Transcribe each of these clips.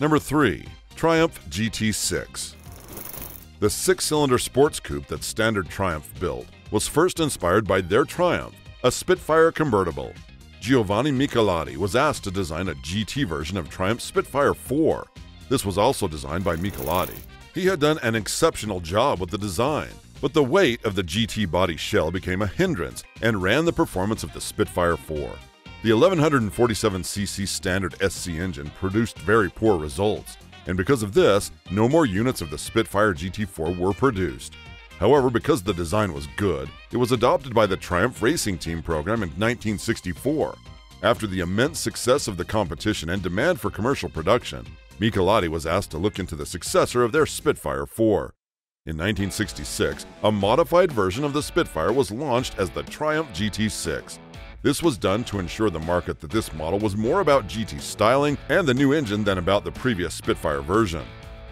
Number 3. Triumph GT6. The six-cylinder sports coupe that standard Triumph built was first inspired by their Triumph, a Spitfire convertible. Giovanni Michelotti was asked to design a GT version of Triumph's Spitfire 4. This was also designed by Michelotti. He had done an exceptional job with the design, but the weight of the GT body shell became a hindrance and ran the performance of the Spitfire 4. The 1147cc standard SC engine produced very poor results, and because of this, no more units of the Spitfire GT4 were produced. However, because the design was good, it was adopted by the Triumph Racing Team program in 1964. After the immense success of the competition and demand for commercial production, Michelotti was asked to look into the successor of their Spitfire 4. In 1966, a modified version of the Spitfire was launched as the Triumph GT6. This was done to ensure the market that this model was more about GT styling and the new engine than about the previous Spitfire version.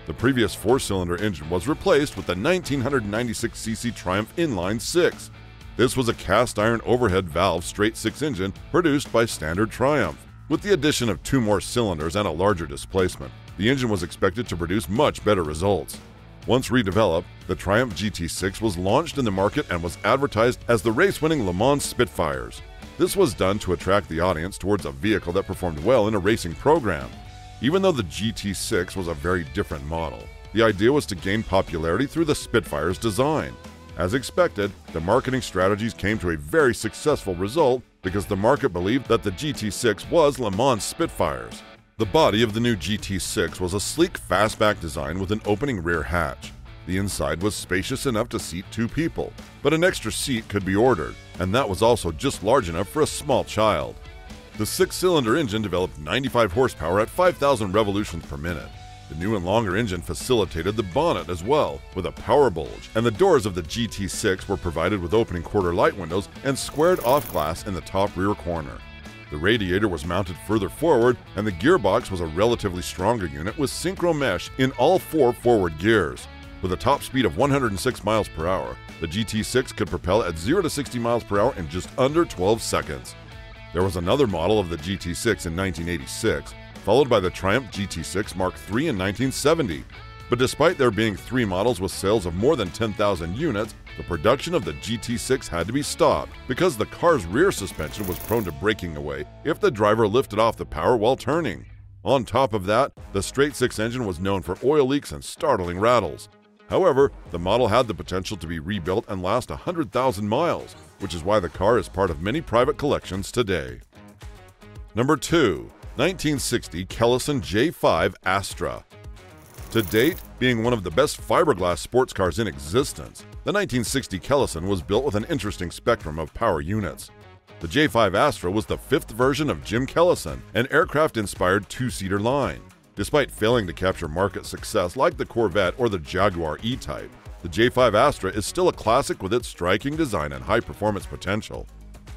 The previous four-cylinder engine was replaced with the 1996cc Triumph Inline 6. This was a cast-iron overhead valve straight-six engine produced by standard Triumph. With the addition of 2 more cylinders and a larger displacement, the engine was expected to produce much better results. Once redeveloped, the Triumph GT6 was launched in the market and was advertised as the race-winning Le Mans Spitfires. This was done to attract the audience towards a vehicle that performed well in a racing program. Even though the GT6 was a very different model, the idea was to gain popularity through the Spitfire's design. As expected, the marketing strategies came to a very successful result because the market believed that the GT6 was Le Mans Spitfires. The body of the new GT6 was a sleek fastback design with an opening rear hatch. The inside was spacious enough to seat 2 people, but an extra seat could be ordered, and that was also just large enough for a small child. The 6-cylinder engine developed 95 horsepower at 5,000 revolutions per minute. The new and longer engine facilitated the bonnet as well, with a power bulge, and the doors of the GT6 were provided with opening quarter light windows and squared-off glass in the top rear corner. The radiator was mounted further forward, and the gearbox was a relatively stronger unit with synchro mesh in all 4 forward gears. With a top speed of 106 miles per hour, the GT6 could propel at 0 to 60 miles per hour in just under 12 seconds. There was another model of the GT6 in 1986, followed by the Triumph GT6 Mark III in 1970. But despite there being 3 models with sales of more than 10,000 units, the production of the GT6 had to be stopped because the car's rear suspension was prone to breaking away if the driver lifted off the power while turning. On top of that, the straight-six engine was known for oil leaks and startling rattles. However, the model had the potential to be rebuilt and last 100,000 miles, which is why the car is part of many private collections today. Number 2. 1960 Kellison J5 Astra. To date, being one of the best fiberglass sports cars in existence, the 1960 Kellison was built with an interesting spectrum of power units. The J5 Astra was the 5th version of Jim Kellison, an aircraft-inspired 2-seater line. Despite failing to capture market success like the Corvette or the Jaguar E-Type, the J5 Astra is still a classic with its striking design and high-performance potential.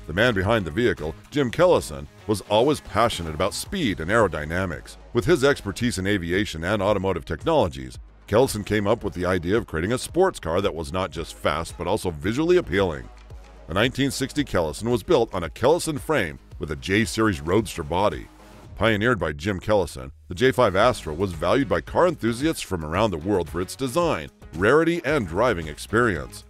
The man behind the vehicle, Jim Kellison, was always passionate about speed and aerodynamics. With his expertise in aviation and automotive technologies, Kellison came up with the idea of creating a sports car that was not just fast but also visually appealing. The 1960 Kellison was built on a Kellison frame with a J-Series Roadster body. Pioneered by Jim Kellison, the J5 Astra was valued by car enthusiasts from around the world for its design, rarity, and driving experience.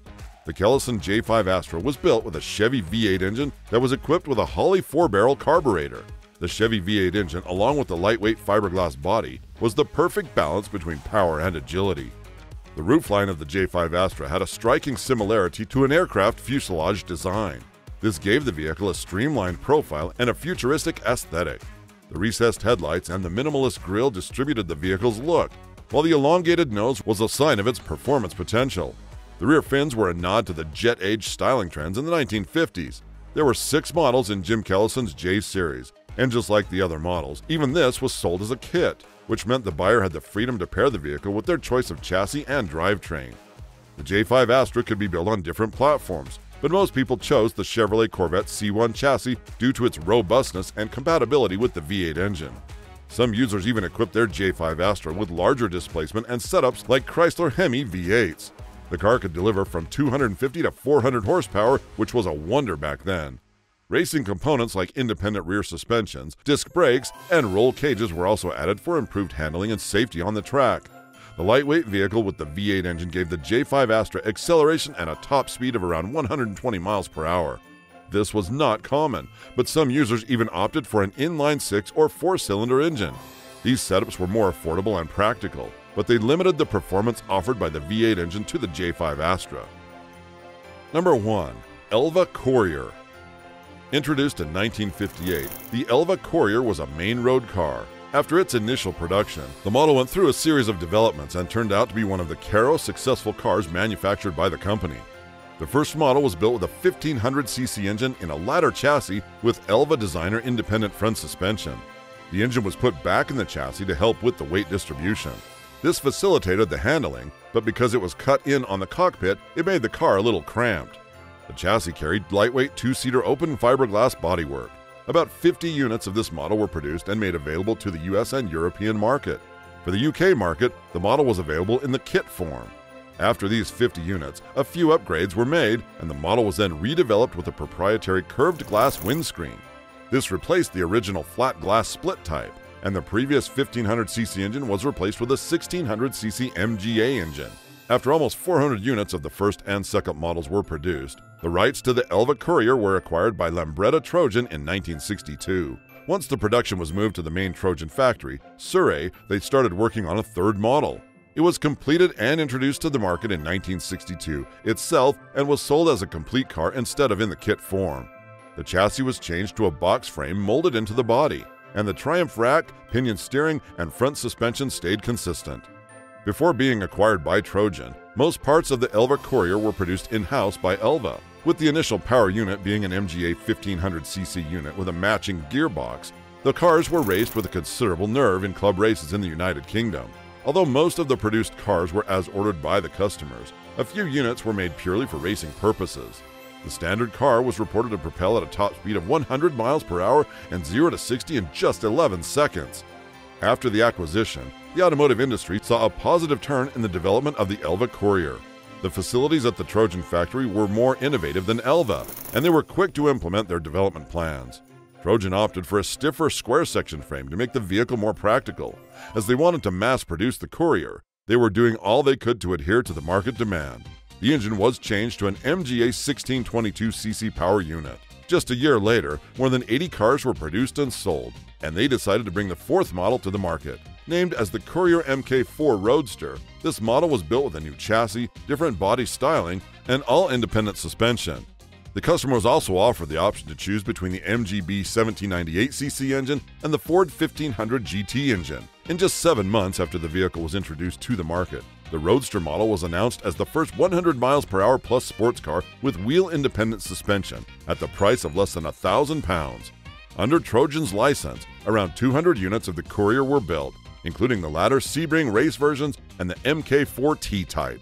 The Kellison J5 Astra was built with a Chevy V8 engine that was equipped with a Holley 4-barrel carburetor. The Chevy V8 engine, along with the lightweight fiberglass body, was the perfect balance between power and agility. The roofline of the J5 Astra had a striking similarity to an aircraft fuselage design. This gave the vehicle a streamlined profile and a futuristic aesthetic. The recessed headlights and the minimalist grille distributed the vehicle's look, while the elongated nose was a sign of its performance potential. The rear fins were a nod to the jet-age styling trends in the 1950s. There were 6 models in Jim Kellison's J-Series, and just like the other models, even this was sold as a kit, which meant the buyer had the freedom to pair the vehicle with their choice of chassis and drivetrain. The J5 Astra could be built on different platforms, but most people chose the Chevrolet Corvette C1 chassis due to its robustness and compatibility with the V8 engine. Some users even equipped their J5 Astra with larger displacement and setups like Chrysler Hemi V8s. The car could deliver from 250 to 400 horsepower, which was a wonder back then. Racing components like independent rear suspensions, disc brakes, and roll cages were also added for improved handling and safety on the track. The lightweight vehicle with the V8 engine gave the J5 Astra acceleration and a top speed of around 120 miles per hour. This was not common, but some users even opted for an inline 6 or 4-cylinder engine. These setups were more affordable and practical, but they limited the performance offered by the V8 engine to the J5 Astra. Number 1. Elva Courier. Introduced in 1958, the Elva Courier was a main road car. After its initial production, the model went through a series of developments and turned out to be one of the most successful cars manufactured by the company. The first model was built with a 1500cc engine in a ladder chassis with Elva designer independent front suspension. The engine was put back in the chassis to help with the weight distribution. This facilitated the handling, but because it was cut in on the cockpit, it made the car a little cramped. The chassis carried lightweight 2-seater open fiberglass bodywork. About 50 units of this model were produced and made available to the US and European market. For the UK market, the model was available in the kit form. After these 50 units, a few upgrades were made, and the model was then redeveloped with a proprietary curved glass windscreen. This replaced the original flat glass split type, and the previous 1500cc engine was replaced with a 1600cc MGA engine. After almost 400 units of the first and second models were produced, the rights to the Elva Courier were acquired by Lambretta Trojan in 1962. Once the production was moved to the main Trojan factory, Surrey, they started working on a third model. It was completed and introduced to the market in 1962 itself and was sold as a complete car instead of in the kit form. The chassis was changed to a box frame molded into the body, and the Triumph rack, pinion steering, and front suspension stayed consistent. Before being acquired by Trojan, most parts of the Elva Courier were produced in-house by Elva, with the initial power unit being an MGA 1500cc unit with a matching gearbox. The cars were raced with a considerable nerve in club races in the United Kingdom. Although most of the produced cars were as ordered by the customers, a few units were made purely for racing purposes. The standard car was reported to propel at a top speed of 100 miles per hour and 0 to 60 in just 11 seconds. After the acquisition, the automotive industry saw a positive turn in the development of the Elva Courier. The facilities at the Trojan factory were more innovative than Elva, and they were quick to implement their development plans. Trojan opted for a stiffer square section frame to make the vehicle more practical. As they wanted to mass-produce the Courier, they were doing all they could to adhere to the market demand. The engine was changed to an MGA 1622cc power unit. Just a year later, more than 80 cars were produced and sold, and they decided to bring the fourth model to the market. Named as the Courier MK4 Roadster, this model was built with a new chassis, different body styling, and all-independent suspension. The customer was also offered the option to choose between the MGB 1798cc engine and the Ford 1500 GT engine. In just 7 months after the vehicle was introduced to the market, the Roadster model was announced as the first 100 miles per hour plus sports car with wheel-independent suspension at the price of less than £1,000. Under Trojan's license, around 200 units of the Courier were built, including the latter Sebring race versions and the MK4 T-Type.